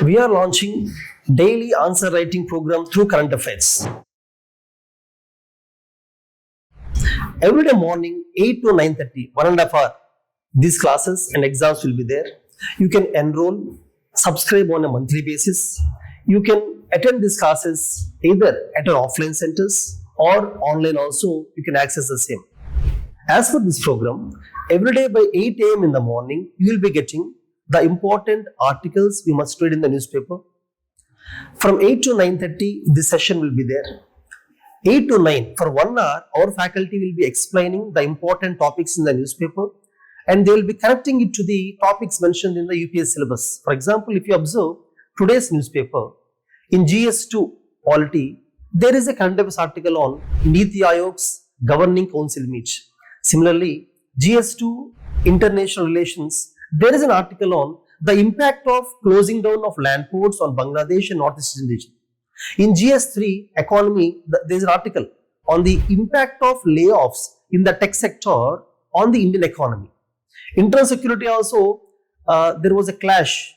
We are launching daily answer writing program through current affairs. Every day morning 8 to 9:30, 1.5 hour, these classes and exams will be there. You can enroll, subscribe on a monthly basis. You can attend these classes either at our offline centers or online also. You can access the same. As for this program, every day by 8 a.m. in the morning, you will be getting the important articles you must read in the newspaper. From 8 to 9:30, this session will be there. 8 to 9, for 1 hour, our faculty will be explaining the important topics in the newspaper, and they will be connecting it to the topics mentioned in the UPSC syllabus. For example, if you observe today's newspaper, in GS2 Polity, there is a current affairs article on Niti Ayog's Governing Council meet. Similarly, GS2 International Relations, there is an article on the impact of closing down of land ports on Bangladesh and Northeastern region. In GS3 Economy, there is an article on the impact of layoffs in the tech sector on the Indian economy. Internal security also, there was a clash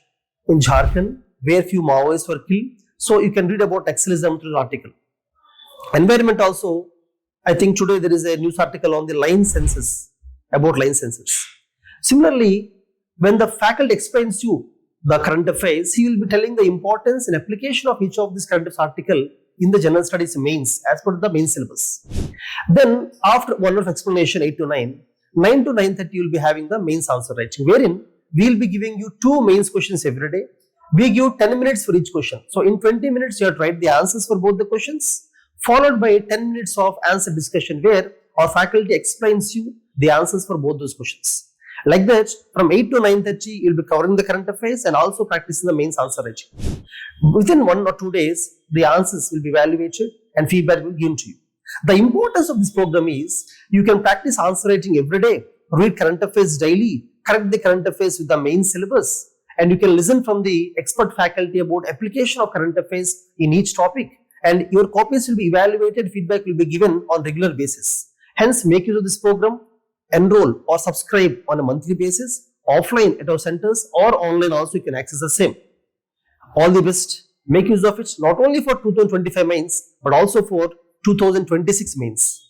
in Jharkhand where few Maoists were killed. So you can read about Excelism through the article. Environment also, I think today there is a news article on the line census, about line census. Similarly, when the faculty explains you the current affairs, he will be telling the importance and application of each of these current affairs article in the general studies mains as per the main syllabus. Then after 1 hour of explanation, 8 to 9, 9 to 9:30 you will be having the mains answer writing, wherein we will be giving you 2 mains questions every day. We give 10 minutes for each question. So in 20 minutes, you have to write the answers for both the questions, followed by 10 minutes of answer discussion where our faculty explains you the answers for both those questions. Like that, from 8 to 9:30, you will be covering the current affairs and also practicing the mains answer writing. Within 1 or 2 days, the answers will be evaluated and feedback will be given to you. The importance of this program is you can practice answer writing every day, read current affairs daily, correct the current affairs with the main syllabus, and you can listen from the expert faculty about application of current affairs in each topic, and your copies will be evaluated, feedback will be given on regular basis. Hence, make use of this program, enroll or subscribe on a monthly basis, offline at our centers or online also you can access the same. All the best. Make use of it not only for 2025 mains but also for 2026 mains.